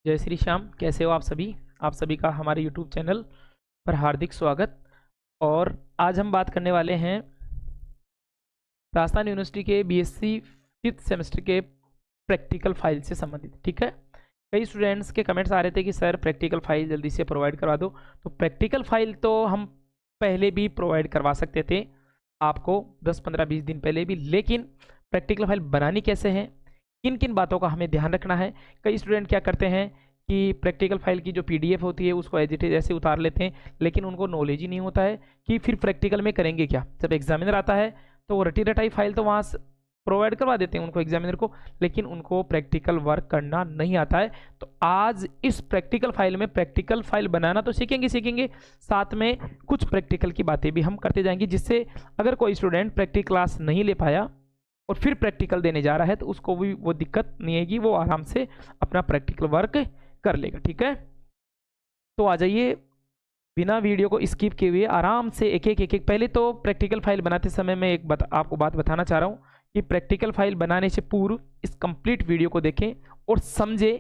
जय श्री श्याम। कैसे हो आप सभी? आप सभी का हमारे यूट्यूब चैनल पर हार्दिक स्वागत। और आज हम बात करने वाले हैं राजस्थान यूनिवर्सिटी के बीएससी फिफ्थ सेमेस्टर के प्रैक्टिकल फाइल से संबंधित। ठीक है, कई स्टूडेंट्स के कमेंट्स आ रहे थे कि सर प्रैक्टिकल फाइल जल्दी से प्रोवाइड करवा दो। तो प्रैक्टिकल फाइल तो हम पहले भी प्रोवाइड करवा सकते थे आपको 10-15-20 दिन पहले भी, लेकिन प्रैक्टिकल फाइल बनानी कैसे है, किन किन बातों का हमें ध्यान रखना है। कई स्टूडेंट क्या करते हैं कि प्रैक्टिकल फाइल की जो पीडीएफ होती है उसको एज इट इज ऐसे उतार लेते हैं, लेकिन उनको नॉलेज ही नहीं होता है कि फिर प्रैक्टिकल में करेंगे क्या। जब एग्जामिनर आता है तो वो रटी रटाई फाइल तो वहाँ प्रोवाइड करवा देते हैं उनको एग्जामिनर को, लेकिन उनको प्रैक्टिकल वर्क करना नहीं आता है। तो आज इस प्रैक्टिकल फाइल में प्रैक्टिकल फाइल बनाना तो सीखेंगे, साथ में कुछ प्रैक्टिकल की बातें भी हम करते जाएंगे, जिससे अगर कोई स्टूडेंट प्रैक्टिकल क्लास नहीं ले पाया और फिर प्रैक्टिकल देने जा रहा है तो उसको भी वो दिक्कत नहीं आएगी, वो आराम से अपना प्रैक्टिकल वर्क कर लेगा। ठीक है, तो आ जाइए, बिना वीडियो को स्किप किए हुए आराम से एक एक पहले तो प्रैक्टिकल फाइल बनाते समय मैं आपको बात बताना चाह रहा हूँ कि प्रैक्टिकल फाइल बनाने से पूर्व इस कंप्लीट वीडियो को देखें और समझे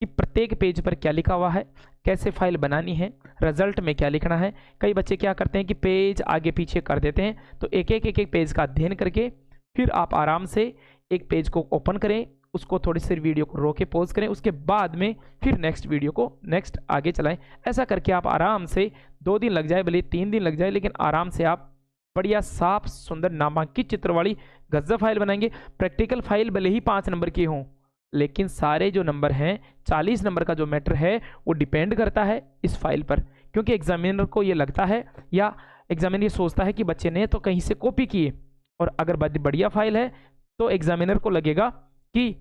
कि प्रत्येक पेज पर क्या लिखा हुआ है, कैसे फाइल बनानी है, रिजल्ट में क्या लिखना है। कई बच्चे क्या करते हैं कि पेज आगे पीछे कर देते हैं, तो एक एक पेज का अध्ययन करके फिर आप आराम से एक पेज को ओपन करें, उसको थोड़ी सी वीडियो को रोके पॉज करें, उसके बाद में फिर नेक्स्ट वीडियो को नेक्स्ट आगे चलाएं। ऐसा करके आप आराम से 2 दिन लग जाए, भले 3 दिन लग जाए, लेकिन आराम से आप बढ़िया साफ सुंदर नामांकित चित्र वाली गजब फाइल बनाएंगे। प्रैक्टिकल फाइल भले ही 5 नंबर की हों, लेकिन सारे जो नंबर हैं 40 नंबर का जो मैटर है वो डिपेंड करता है इस फाइल पर, क्योंकि एग्जामिनर को ये लगता है या एग्जामिनर ये सोचता है कि बच्चे ने तो कहीं से कॉपी किए, और अगर बढ़िया फाइल है तो एग्जामिनर को लगेगा कि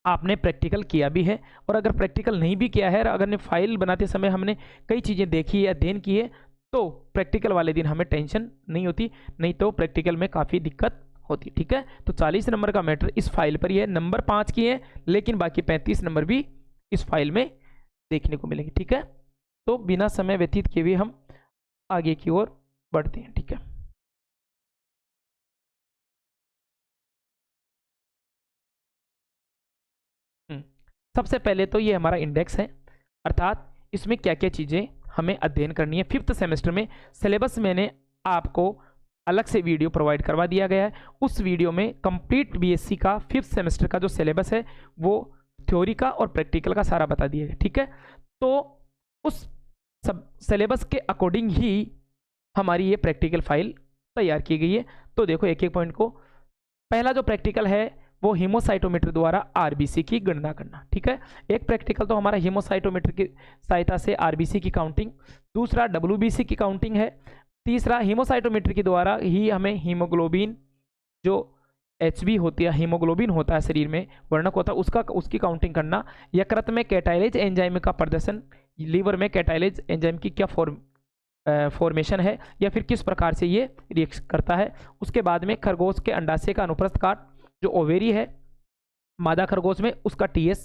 आपने प्रैक्टिकल किया भी है। और अगर प्रैक्टिकल नहीं भी किया है, अगर ने फाइल बनाते समय हमने कई चीज़ें देखी है, अध्ययन की है, तो प्रैक्टिकल वाले दिन हमें टेंशन नहीं होती, नहीं तो प्रैक्टिकल में काफ़ी दिक्कत होती। ठीक है, तो 40 नंबर का मैटर इस फाइल पर ही है, नंबर 5 की है, लेकिन बाकी 35 नंबर भी इस फाइल में देखने को मिलेंगे। ठीक है, तो बिना समय व्यतीत किए हुए हम आगे की ओर बढ़ते हैं। ठीक है, सबसे पहले तो ये हमारा इंडेक्स है, अर्थात इसमें क्या क्या चीज़ें हमें अध्ययन करनी है। फिफ्थ सेमेस्टर में सिलेबस मैंने आपको अलग से वीडियो प्रोवाइड करवा दिया गया है। उस वीडियो में कंप्लीट बीएससी का फिफ्थ सेमेस्टर का जो सिलेबस है वो थ्योरी का और प्रैक्टिकल का सारा बता दिया है। ठीक है, तो उस सब सिलेबस के अकॉर्डिंग ही हमारी ये प्रैक्टिकल फाइल तैयार की गई है। तो देखो एक एक पॉइंट को, पहला जो प्रैक्टिकल है वो हीमोसाइटोमीटर द्वारा आरबीसी की गणना करना। ठीक है, एक प्रैक्टिकल तो हमारा हीमोसाइटोमीटर की सहायता से आरबीसी की काउंटिंग, दूसरा डब्ल्यूबीसी की काउंटिंग है, तीसरा हीमोसाइटोमीटर के द्वारा ही हमें हीमोग्लोबिन जो एचबी होती है, हीमोग्लोबिन होता है शरीर में वर्णक होता है, उसकी काउंटिंग करना। यकृत में कैटाइलेज एंजाइम का प्रदर्शन, लीवर में कैटाइलेज एंजाइम की क्या फॉर्मेशन है या फिर किस प्रकार से ये रिएक्ट करता है। उसके बाद में खरगोश के अंडाशय का अनुप्रस्थ काट, जो ओवेरी है मादा खरगोश में, उसका टीएस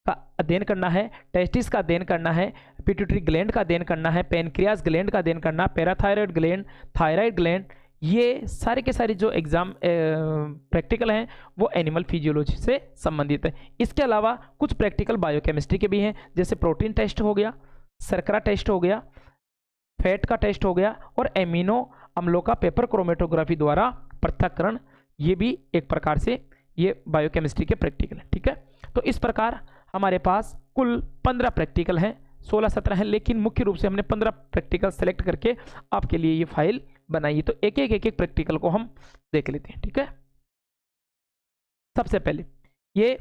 का अध्ययन करना है, टेस्टिस का अध्ययन करना है, पिट्यूटरी ग्लैंड का अध्ययन करना है, पेनक्रियास ग्लैंड का अध्ययन करना, पैराथायरॉयड ग्लैंड, थायराइड ग्लैंड। ये सारे के सारे जो एग्जाम प्रैक्टिकल हैं वो एनिमल फिजियोलॉजी से संबंधित है। इसके अलावा कुछ प्रैक्टिकल बायोकेमिस्ट्री के भी हैं, जैसे प्रोटीन टेस्ट हो गया, शर्करा टेस्ट हो गया, फैट का टेस्ट हो गया, और एमिनो अम्लों का पेपर क्रोमेटोग्राफी द्वारा पृथक्करण, ये भी एक प्रकार से ये बायोकेमिस्ट्री के प्रैक्टिकल है। ठीक है, तो इस प्रकार हमारे पास कुल 15 प्रैक्टिकल हैं, 16-17 हैं, लेकिन मुख्य रूप से हमने 15 प्रैक्टिकल सेलेक्ट करके आपके लिए ये फाइल बनाई। तो एक एक प्रैक्टिकल को हम देख लेते हैं। ठीक है, सबसे पहले ये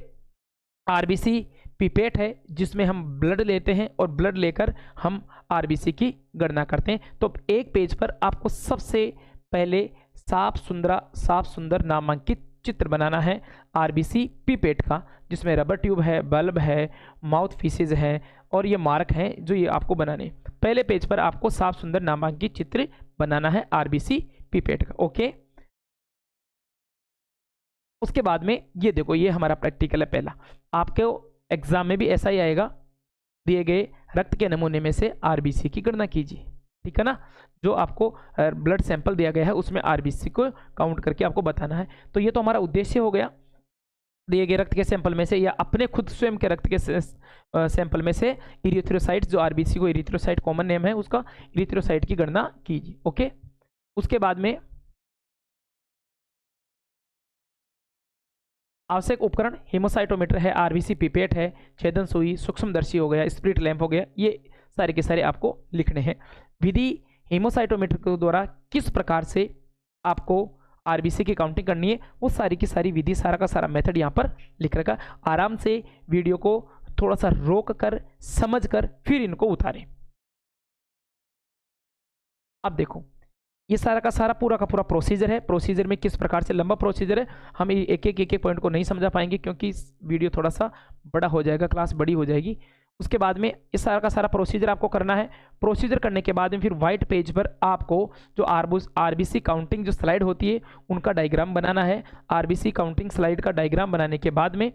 आरबीसी पिपेट है, जिसमें हम ब्लड लेते हैं और ब्लड लेकर हम आरबीसी की गणना करते हैं। तो एक पेज पर आपको सबसे पहले साफ सुंदर नामांकित चित्र बनाना है आरबीसी पिपेट का, जिसमें रबर ट्यूब है, बल्ब है, माउथ फीसेज है, और ये मार्क हैं जो ये आपको बनाने। पहले पेज पर आपको साफ सुंदर नामांकित चित्र बनाना है आरबीसी पिपेट का। ओके, उसके बाद में ये देखो, ये हमारा प्रैक्टिकल है पहला। आपके एग्जाम में भी ऐसा ही आएगा, दिए गए रक्त के नमूने में से आरबीसी की गणना कीजिए। ठीक है ना, जो आपको ब्लड सैंपल दिया गया है उसमें आरबीसी को काउंट करके आपको बताना है। तो ये तो हमारा उद्देश्य हो गया। दिए गए रक्त के सैंपल में से या अपने खुद स्वयं के रक्त के सैंपल में से इरिथ्रोसाइट्स, जो आरबीसी को इरिथ्रोसाइट कॉमन नेम है उसका, इरिथ्रोसाइट की गणना कीजिए। ओके, उसके बाद में आवश्यक उपकरण हीमोसाइटोमीटर है, आरबीसी पिपेट है, छेदन सुई, सूक्ष्मदर्शी हो गया, स्प्लिट लैंप हो गया, ये सारे के सारे आपको लिखने हैं। विधि हीमोसाइटोमीटर के द्वारा किस प्रकार से आपको आरबीसी की काउंटिंग करनी है, वो सारी की सारी विधि, सारा का सारा मेथड यहाँ पर लिख रखा। आराम से वीडियो को थोड़ा सा रोक कर समझ कर फिर इनको उतारें। अब देखो, ये सारा का सारा पूरा का पूरा प्रोसीजर है। प्रोसीजर में किस प्रकार से लंबा प्रोसीजर है, हम एक एक पॉइंट को नहीं समझा पाएंगे क्योंकि वीडियो थोड़ा सा बड़ा हो जाएगा, क्लास बड़ी हो जाएगी। उसके बाद में इस सारा का सारा प्रोसीजर आपको करना है। प्रोसीजर करने के बाद में फिर व्हाइट पेज पर आपको जो आरबीसी काउंटिंग जो स्लाइड होती है उनका डायग्राम बनाना है। आरबीसी काउंटिंग स्लाइड का डायग्राम बनाने के बाद में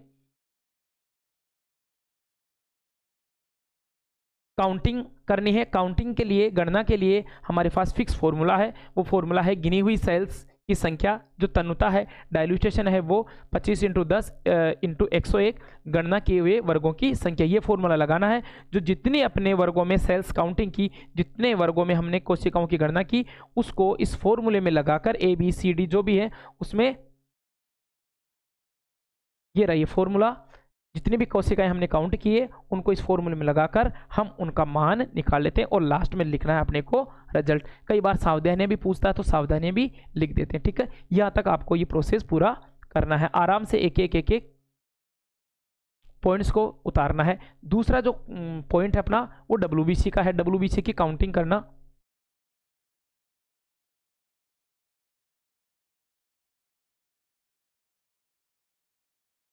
काउंटिंग करनी है। काउंटिंग के लिए, गणना के लिए हमारे पास फिक्स फॉर्मूला है। वो फॉर्मूला है गिनी हुई सेल्स की संख्या, जो तन्यता है, डाइल्यूटेशन है वो 25 × 10 × 101, गणना किए हुए वर्गों की संख्या। ये फॉर्मूला लगाना है। जो जितने अपने वर्गों में सेल्स काउंटिंग की, जितने वर्गों में हमने कोशिकाओं की गणना की, उसको इस फॉर्मूले में लगाकर ABCD जो भी है उसमें, ये रहा ये फॉर्मूला, जितनी भी कोशिकाएं हमने काउंट किए उनको इस फॉर्मूले में लगाकर हम उनका मान निकाल लेते हैं और लास्ट में लिखना है अपने को रिजल्ट। कई बार सावधानियां भी पूछता है तो सावधानियां भी लिख देते हैं। ठीक है, यहाँ तक आपको ये प्रोसेस पूरा करना है। आराम से एक एक पॉइंट्स को उतारना है। दूसरा जो पॉइंट है अपना वो WBC का है। WBC की काउंटिंग करना।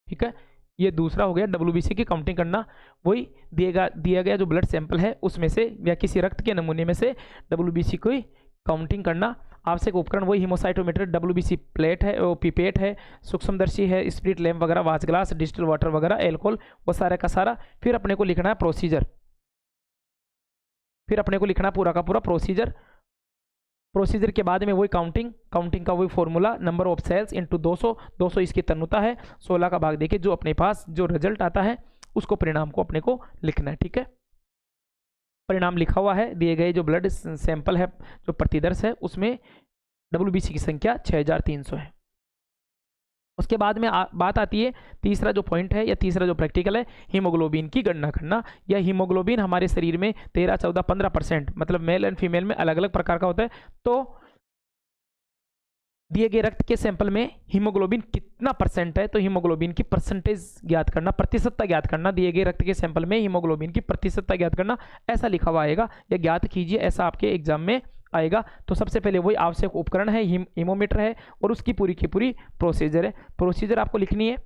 ठीक है, ये दूसरा हो गया WBC की काउंटिंग करना। वही दिया गया जो ब्लड सैंपल है उसमें से या किसी रक्त के नमूने में से WBC की काउंटिंग करना। आवश्यक उपकरण वही हीमोसाइटोमीटर, WBC प्लेट है, वो पिपेट है, सूक्ष्मदर्शी है, स्प्लिट लैंप वगैरह, वाच ग्लास, डिस्टिल वाटर वगैरह, एल्कोहल, वो सारा का सारा। फिर अपने को लिखना है प्रोसीजर। फिर अपने को लिखना पूरा का पूरा प्रोसीजर। प्रोसीजर के बाद में वही काउंटिंग का वही formula, number of cells into 200 इसकी तन्यता है, 16 का भाग देके जो अपने पास जो रिजल्ट आता है उसको, परिणाम को अपने को लिखना है। ठीक है, परिणाम लिखा हुआ है। दिए गए जो ब्लड सैंपल है, जो प्रतिदर्श है, उसमें WBC की संख्या 6300 है। उसके बाद में बात आती है तीसरा जो पॉइंट है या तीसरा जो प्रैक्टिकल है, हीमोग्लोबिन की गणना करना। या हीमोग्लोबिन हमारे शरीर में 13, 14, 15%, मतलब मेल एंड फीमेल में अलग अलग प्रकार का होता है। तो दिए गए रक्त के सैंपल में हीमोग्लोबिन कितना परसेंट है, तो हीमोग्लोबिन की परसेंटेज ज्ञात करना, प्रतिशतता ज्ञात करना। दिए गए रक्त के सैंपल में हीमोग्लोबिन की प्रतिशतता ज्ञात करना, ऐसा लिखा हुआ आएगा या ज्ञात कीजिए, ऐसा आपके एग्जाम में आएगा। तो सबसे पहले वही आवश्यक उपकरण है, हीमोमीटर है, और उसकी पूरी की पूरी प्रोसीजर है। प्रोसीजर आपको लिखनी है।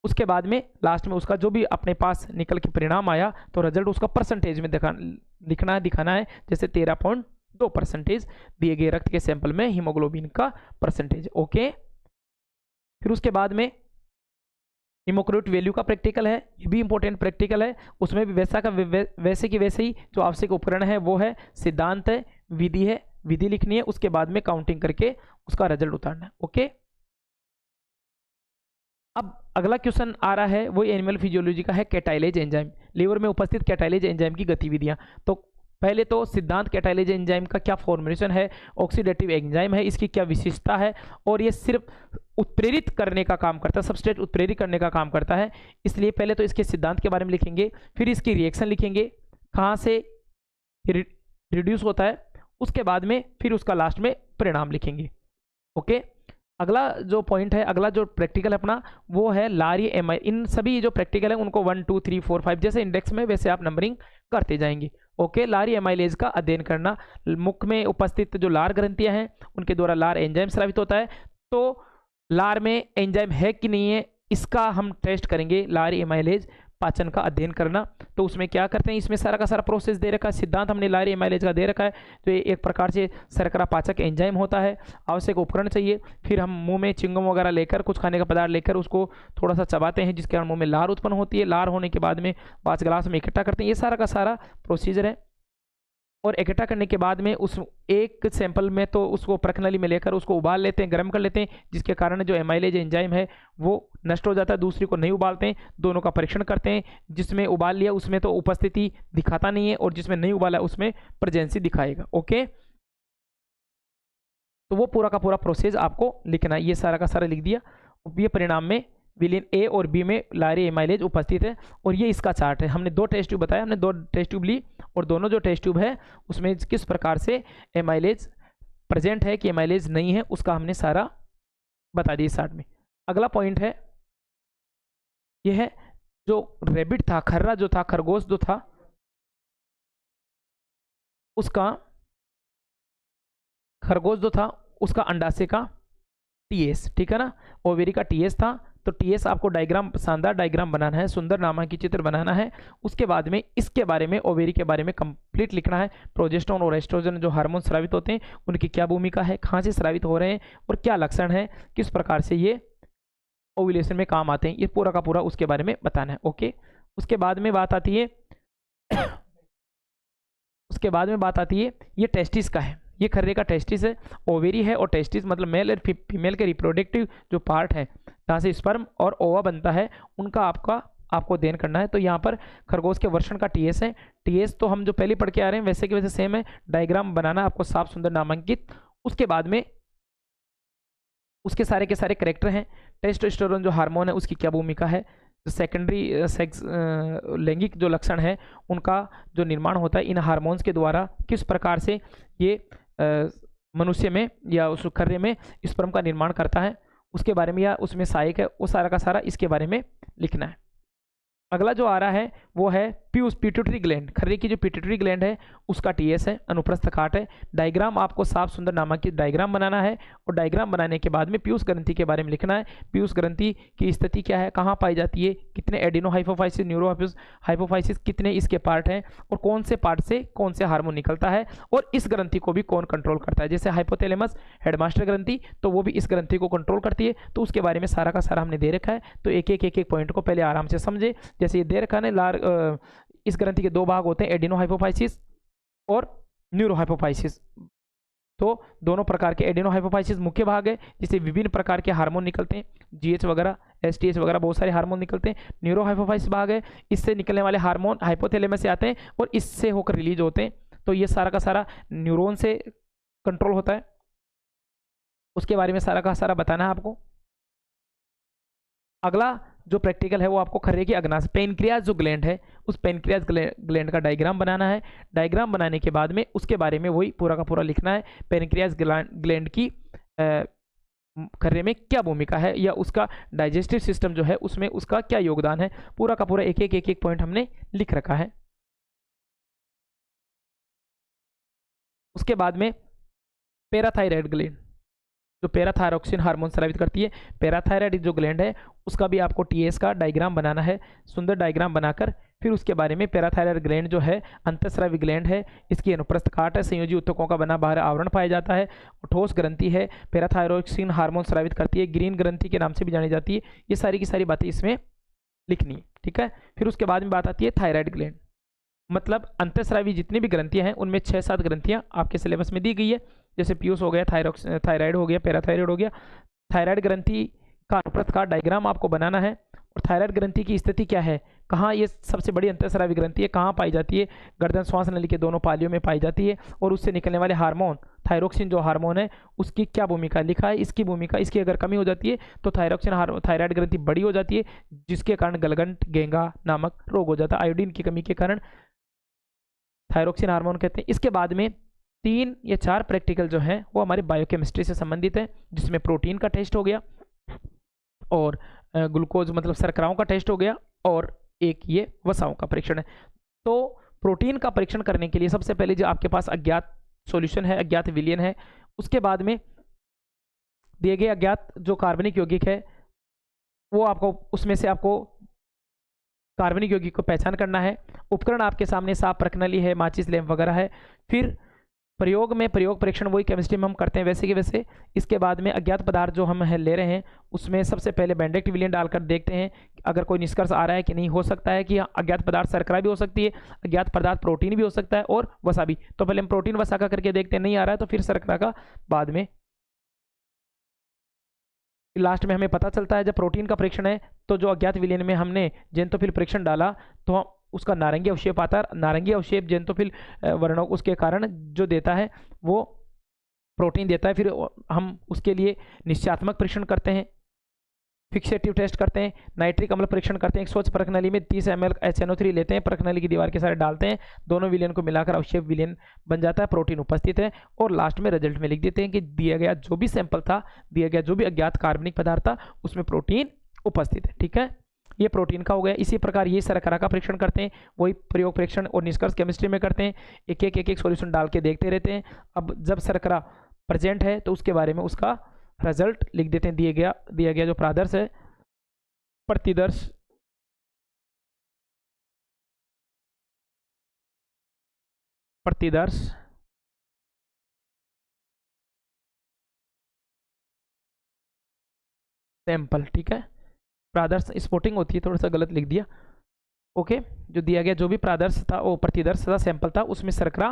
उसके बाद में लास्ट में उसका जो भी अपने पास निकल के परिणाम आया तो रिजल्ट उसका परसेंटेज में लिखना है, दिखाना है। जैसे 13.2% दिए गए रक्त के सैंपल में हीमोग्लोबिन का परसेंटेज। ओके, फिर उसके बाद में हीमोक्रोट वैल्यू का प्रैक्टिकल है, ये भी इंपॉर्टेंट प्रैक्टिकल है। उसमें भी वैसे की वैसे ही जो आवश्यक उपकरण है वो है, सिद्धांत है, विधि है, विधि लिखनी है। उसके बाद में काउंटिंग करके उसका रिजल्ट उतारना है। ओके, अब अगला क्वेश्चन आ रहा है वो एनिमल फिजियोलॉजी का है, कैटाइलेज एंजाइम, लीवर में उपस्थित कैटाइलेज एंजाइम की गतिविधियां। तो पहले तो सिद्धांत कैटाइलेज एंजाइम का क्या फॉर्मुलेशन है, ऑक्सीडेटिव एंजाइम है, इसकी क्या विशेषता है, और ये सिर्फ उत्प्रेरित करने का काम करता है, सबस्ट्रेट उत्प्रेरित करने का काम करता है। इसलिए पहले तो इसके सिद्धांत के बारे में लिखेंगे, फिर इसकी रिएक्शन लिखेंगे, कहाँ से रिड्यूस होता है, उसके बाद में फिर उसका लास्ट में परिणाम लिखेंगे। ओके, अगला जो पॉइंट है, अगला जो प्रैक्टिकल है अपना वो है लारी एमाइ। इन सभी जो प्रैक्टिकल है उनको 1, 2, 3, 4, 5 जैसे इंडेक्स में वैसे आप नंबरिंग करते जाएंगे। ओके, लारी एमाइलेज का अध्ययन करना। मुख में उपस्थित जो लार ग्रंथियां हैं उनके द्वारा लार एंजाइम स्रावित होता है। तो लार में एंजाइम है कि नहीं है इसका हम टेस्ट करेंगे। लारी एमाइलेज पाचन का अध्ययन करना, तो उसमें क्या करते हैं, इसमें सारा का सारा प्रोसेस दे रखा है। सिद्धांत हमने लारी एमाइलेज का दे रखा है। तो ये एक प्रकार से शर्करा पाचक एंजाइम होता है। आवश्यक उपकरण चाहिए, फिर हम मुंह में चिंगम वगैरह लेकर, कुछ खाने का पदार्थ लेकर उसको थोड़ा सा चबाते हैं, जिसके कारण मुंह में लार उत्पन्न होती है। लार होने के बाद में 5 गिलास में इकट्ठा करते हैं। ये सारा का सारा प्रोसीजर है। और इकट्ठा करने के बाद में उस एक सैंपल में तो उसको प्रखनली में लेकर उसको उबाल लेते हैं, गर्म कर लेते हैं, जिसके कारण जो एमाइलेज एंजाइम है वो नष्ट हो जाता है। दूसरी को नहीं उबालते हैं, दोनों का परीक्षण करते हैं। जिसमें उबाल लिया उसमें तो उपस्थिति दिखाता नहीं है, और जिसमें नहीं उबाला उसमें प्रेजेंसी दिखाएगा। ओके, तो वो पूरा का पूरा प्रोसेस आपको लिखना है। ये सारा का सारा लिख दिया। ये परिणाम में विलियन ए और बी में लारी एमाइलेज उपस्थित है, और ये इसका चार्ट है। हमने 2 टेस्ट ट्यूब बताया, हमने 2 टेस्ट ट्यूब ली, और दोनों जो टेस्ट ट्यूब है उसमें किस प्रकार से एमाइलेज प्रेजेंट है कि एमाइलेज नहीं है, उसका हमने सारा बता दिया चार्ट में। अगला पॉइंट है, यह है जो रेबिट था, खर्रा जो था, खरगोश जो था, उसका खरगोश जो था उसका अंडाशय का टीएस, ठीक है ना, ओवेरी का टीएस था। तो टीएस आपको डायग्राम, शानदार डायग्राम बनाना है, सुंदर नामांकित चित्र बनाना है। उसके बाद में इसके बारे में, ओवेरी के बारे में कंप्लीट लिखना है। प्रोजेस्टेरोन और एस्ट्रोजन जो हार्मोन स्रावित होते हैं उनकी क्या भूमिका है, कहाँ से स्रावित हो रहे हैं और क्या लक्षण है, किस प्रकार से ये ओव्यूलेशन में काम आते हैं, ये पूरा का पूरा उसके बारे में बताना है। ओके, उसके बाद में बात आती है उसके बाद में बात आती है ये टेस्टिस का है। ये खर्रे का टेस्टिस है, ओवेरी है, और टेस्टिस मतलब मेल और फीमेल के रिप्रोडक्टिव जो पार्ट है जहाँ से स्पर्म और ओवा बनता है, उनका आपको अध्ययन करना है। तो यहाँ पर खरगोश के वर्षण का टीएस है। टीएस तो हम जो पहले पढ़ के आ रहे हैं वैसे के वैसे सेम है, डायग्राम बनाना आपको साफ सुंदर नामांकित। उसके बाद में उसके सारे के सारे करेक्टर हैं। टेस्टोस्टेरोन जो हार्मोन है उसकी क्या भूमिका है, जो सेकेंडरी सेक्स लैंगिक जो लक्षण है उनका जो निर्माण होता है इन हार्मोन्स के द्वारा, किस प्रकार से ये मनुष्य में या उस खर्रे में स्पर्म का निर्माण करता है, उसके बारे में, या उसमें सहायक है, वो सारा का सारा इसके बारे में लिखना है। अगला जो आ रहा है वो है पिट्यूटरी ग्लैंड। खर्रे की जो पिट्यूटरी ग्लैंड है उसका टीएस है, अनुप्रस्थ काट है। डायग्राम आपको साफ सुंदर नामांकित डायग्राम बनाना है, और डायग्राम बनाने के बाद में पीयूष ग्रंथि के बारे में लिखना है। पीयूष ग्रंथि की स्थिति क्या है, कहाँ पाई जाती है, कितने एडिनो हाइपोफाइसिस, न्यूरो हाइपोफाइसिस, कितने इसके पार्ट हैं, और कौन से पार्ट से कौन से हार्मोन निकलता है, और इस ग्रंथि को भी कौन कंट्रोल करता है। जैसे हाइपोथैलेमस हेडमास्टर ग्रंथि, तो वो भी इस ग्रंथि को कंट्रोल करती है। तो उसके बारे में सारा का सारा हमने दे रखा है। तो एक एक पॉइंट को पहले आराम से समझे। जैसे ये दे रखा है, इस ग्रंथि के 2 भाग होते हैं, एडिनो हाइपोफाइसिस और न्यूरो हाइपोफाइसिस। तो दोनों प्रकार के एडिनो हाइपोफाइसिस मुख्य भाग है, जिससे विभिन्न प्रकार के हार्मोन निकलते हैं, जीएच वगैरह, एसटीएच वगैरह, बहुत सारे हार्मोन निकलते हैं। न्यूरो हाइपोफाइसिस भाग है, इससे निकलने वाले हार्मोन हाइपोथैलेमस से आते हैं और इससे होकर रिलीज होते हैं। तो ये सारा का सारा न्यूरॉन से कंट्रोल होता है। उसके बारे में सारा का सारा बताना है आपको। अगला जो प्रैक्टिकल है वो आपको खर्रे की अग्नाशय पेनक्रियाज जो ग्लैंड है, उस पेनक्रियाज ग्लैंड का डायग्राम बनाना है। डायग्राम बनाने के बाद में उसके बारे में वही पूरा का पूरा लिखना है। पेनक्रियाज ग्लैंड की खर्रे में क्या भूमिका है, या उसका डाइजेस्टिव सिस्टम जो है उसमें उसका क्या योगदान है, पूरा का पूरा एक एक पॉइंट हमने लिख रखा है। उसके बाद में पैराथायराइड ग्लैंड जो पैराथायरॉक्सिन हार्मोन स्रावित करती है, पैराथायराइड जो ग्लैंड है उसका भी आपको टीएस का डायग्राम बनाना है। सुंदर डायग्राम बनाकर फिर उसके बारे में पैराथायराइड ग्लैंड जो है अंतःस्रावी ग्लैंड है, इसकी अनुप्रस्थ काट है, संयोजी उत्तकों का बना बाहर आवरण पाया जाता है, ठोस ग्रंथि है, पैराथायरॉक्सिन हार्मोन स्रावित करती है, ग्रीन ग्रंथि के नाम से भी जानी जाती है। ये सारी की सारी बातें इसमें लिखनी है, ठीक है। फिर उसके बाद में बात आती है थायराइड ग्लैंड, मतलब अंतःस्रावी जितनी भी ग्रंथियां हैं उनमें 6-7 ग्रंथियां आपके सिलेबस में दी गई है। जैसे पीयूष हो गया, थायराइड हो गया, पैराथायराइड हो गया। थायराइड ग्रंथि का अनुप्रस्थ काट डायग्राम आपको बनाना है। और थायराइड ग्रंथि की स्थिति क्या है, कहाँ ये सबसे बड़ी अंतःस्रावी ग्रंथि है, कहाँ पाई जाती है, गर्दन श्वास नली के दोनों पालियों में पाई जाती है, और उससे निकलने वाले हार्मोन थायरोक्सिन जो हार्मोन है उसकी क्या भूमिका लिखा है, इसकी भूमिका, इसकी अगर कमी हो जाती है तो थायराइड ग्रंथि बड़ी हो जाती है, जिसके कारण गलगंट गेंगा नामक रोग हो जाता है, आयोडीन की कमी के कारण थायरोक्सिन हार्मोन कहते हैं। इसके बाद में 3 या 4 प्रैक्टिकल जो हैं वो हमारे बायोकेमिस्ट्री से संबंधित है, जिसमें प्रोटीन का टेस्ट हो गया, और ग्लूकोज मतलब शर्कराओं का टेस्ट हो गया, और एक ये वसाओं का परीक्षण है। तो प्रोटीन का परीक्षण करने के लिए सबसे पहले जो आपके पास अज्ञात सॉल्यूशन है, अज्ञात विलयन है, उसके बाद में दिए गए अज्ञात जो कार्बनिक यौगिक है वो आपको, उसमें से आपको कार्बनिक यौगिक को पहचान करना है। उपकरण आपके सामने साफ प्रखनली है, माचिस लैंप वगैरह है। फिर प्रयोग में प्रयोग परीक्षण वही केमिस्ट्री में हम करते हैं वैसे के वैसे। इसके बाद में अज्ञात पदार्थ जो हम ले रहे हैं उसमें सबसे पहले बेंडिक्ट विलयन डालकर देखते हैं अगर कोई निष्कर्ष आ रहा है कि नहीं। हो सकता है कि अज्ञात पदार्थ शर्करा भी हो सकती है, अज्ञात पदार्थ प्रोटीन भी हो सकता है और वसा भी। तो पहले हम प्रोटीन वसा का करके देखते हैं, नहीं आ रहा है तो फिर शर्करा का बाद में। लास्ट में हमें पता चलता है जब प्रोटीन का परीक्षण है तो जो अज्ञात विलयन में हमने जेंटोफिल परीक्षण डाला तो उसका नारंगी अवशेप आता है। नारंगी अवशेप जेंटोफिल वर्णों उसके कारण जो देता है वो प्रोटीन देता है। फिर हम उसके लिए निश्चयात्मक परीक्षण करते हैं, फिक्सेटिव टेस्ट करते हैं, नाइट्रिक अम्ल परीक्षण करते हैं। एक स्वच्छ परख नली में 30 ml HNO3 लेते हैं, परख नली की दीवार के सारे डालते हैं, दोनों विलयन को मिलाकर अवशेप विलयन बन जाता है, प्रोटीन उपस्थित है। और लास्ट में रिजल्ट में लिख देते हैं कि दिया गया जो भी सैंपल था, दिया गया जो भी अज्ञात कार्बनिक पदार्थ था उसमें प्रोटीन उपस्थित है। ठीक है, ये प्रोटीन का हो गया। इसी प्रकार ये शर्करा का परीक्षण करते हैं, वही प्रयोग परीक्षण और निष्कर्ष केमिस्ट्री में करते हैं। एक एक सॉल्यूशन डाल के देखते रहते हैं। अब जब शर्करा प्रेजेंट है तो उसके बारे में उसका रिजल्ट लिख देते हैं। दिया गया जो प्रादर्श है, प्रतिदर्श सैंपल। ठीक है, प्रादर्श स्पोर्टिंग होती है, थोड़ा सा गलत लिख दिया। ओके, जो दिया गया जो भी प्रादर्श था वो प्रतिदर्श था, सैंपल था, उसमें शर्करा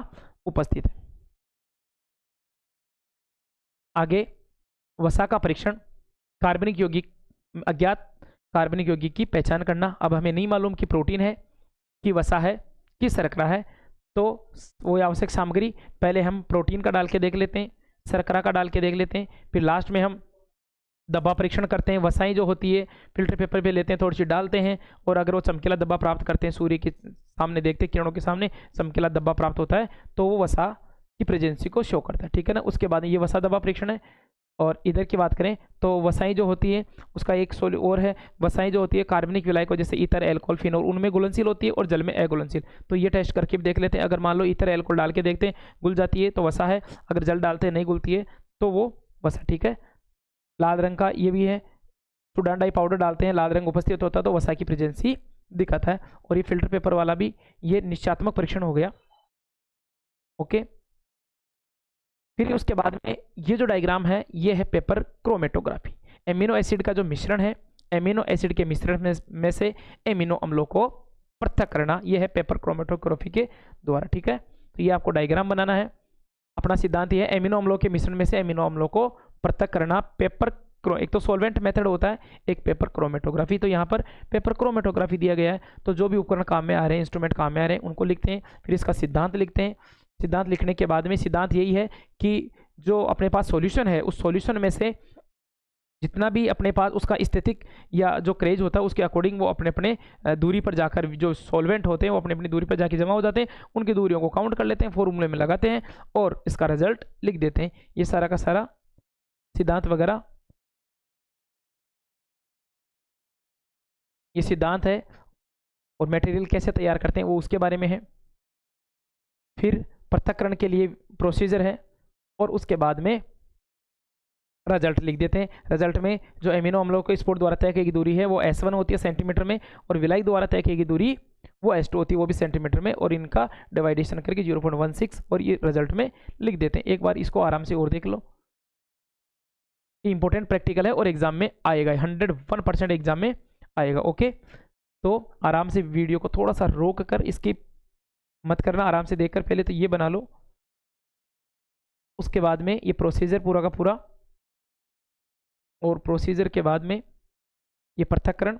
उपस्थित है। आगे वसा का परीक्षण, कार्बनिक यौगिक, अज्ञात कार्बनिक यौगिक की पहचान करना। अब हमें नहीं मालूम कि प्रोटीन है कि वसा है कि शर्करा है, तो वो आवश्यक सामग्री पहले हम प्रोटीन का डाल के देख लेते हैं, शर्करा का डाल के देख लेते हैं, फिर लास्ट में हम दब्बा परीक्षण करते हैं। वसाई जो होती है फिल्टर पेपर पे लेते हैं, थोड़ी सी डालते हैं, और अगर वो चमकीला दब्बा प्राप्त करते हैं, सूर्य के सामने देखते हैं, किरणों के सामने चमकीला दब्बा प्राप्त होता है तो वो वसा की प्रेजेंसी को शो करता है। ठीक है ना, उसके बाद ये वसा दब्बा परीक्षण है। और इधर की बात करें तो वसाई जो होती है उसका एक और है, वसाई जो होती है कार्बनिक विलायकों जैसे ईथर, अल्कोहल, फिनोल, उनमें घुलनशील होती है और जल में अघुलनशील। तो ये टेस्ट करके भी देख लेते हैं। अगर मान लो ईथर, अल्कोहल डाल के देखते हैं, घुल जाती है तो वसा है, अगर जल डालते हैं नहीं घुलती है तो वो वसा। ठीक है, लाल रंग का ये भी है, सुडान डाई पाउडर डालते हैं, लाल रंग उपस्थित होता है तो वसा की प्रेजेंसी दिखाता है। और ये फिल्टर पेपर वाला भी ये निश्चयात्मक परीक्षण हो गया। ओके, फिर उसके बाद में ये जो डायग्राम है ये है पेपर क्रोमेटोग्राफी। एमिनो एसिड का जो मिश्रण है, एमिनो एसिड के मिश्रण में से एमिनो अम्लों को पृथक करना, यह है पेपर क्रोमेटोग्राफी के द्वारा। ठीक है, तो ये आपको डायग्राम बनाना है। अपना सिद्धांत ये है, एमिनो अम्लों के मिश्रण में से एमिनो अम्लों को पृथक करना। पेपर एक तो सॉल्वेंट मेथड होता है, एक पेपर क्रोमेटोग्राफी। तो यहाँ पर पेपर क्रोमेटोग्राफी दिया गया है, तो जो भी उपकरण काम में आ रहे हैं, इंस्ट्रूमेंट काम में आ रहे हैं, उनको लिखते हैं। फिर इसका सिद्धांत लिखते हैं। सिद्धांत लिखने के बाद में सिद्धांत यही है कि जो अपने पास सॉल्यूशन है उस सॉल्यूशन में से जितना भी अपने पास उसका स्थितिक या जो क्रेज होता है उसके अकॉर्डिंग वो अपने अपने दूरी पर जाकर, जो सॉल्वेंट होते हैं वो अपनी अपनी दूरी पर जाकर जमा हो जाते हैं, उनकी दूरियों को काउंट कर लेते हैं, फॉर्मूले में लगाते हैं और इसका रिजल्ट लिख देते हैं। ये सारा का सारा सिद्धांत वगैरह ये सिद्धांत है। और मटेरियल कैसे तैयार करते हैं वो उसके बारे में है। फिर पृथक्करण के लिए प्रोसीजर है और उसके बाद में रिजल्ट लिख देते हैं। रिजल्ट में जो एमिनो अम्लों को स्पोर्ट द्वारा तय की दूरी है वो S1 होती है सेंटीमीटर में, और विलायक द्वारा तय की दूरी वो S2 होती है वो भी सेंटीमीटर में, और इनका डिवाइडेशन करके 0.16 और ये रिजल्ट में लिख देते हैं। एक बार इसको आराम से और देख लो, इंपॉर्टेंट प्रैक्टिकल है और एग्जाम में आएगा, 101% एग्जाम में आएगा। ओके, तो आराम से वीडियो को थोड़ा सा रोक कर इसकी मत करना, आराम से देखकर पहले तो ये बना लो, उसके बाद में ये प्रोसीजर पूरा का पूरा, और प्रोसीजर के बाद में ये पृथक्करण,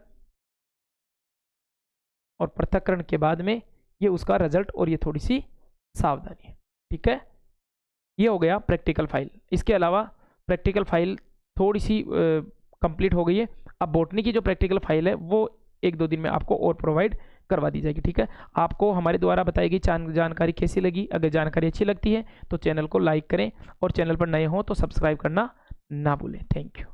और पृथक्करण के बाद में ये उसका रिजल्ट, और ये थोड़ी सी सावधानी। ठीक है, ये हो गया प्रैक्टिकल फाइल। इसके अलावा प्रैक्टिकल फाइल थोड़ी सी कंप्लीट हो गई है। अब बॉटनी की जो प्रैक्टिकल फाइल है वो 1-2 दिन में आपको और प्रोवाइड करवा दी जाएगी। ठीक है, आपको हमारे द्वारा बताई गई जानकारी कैसी लगी? अगर जानकारी अच्छी लगती है तो चैनल को लाइक करें, और चैनल पर नए हो तो सब्सक्राइब करना ना भूलें। Thank you.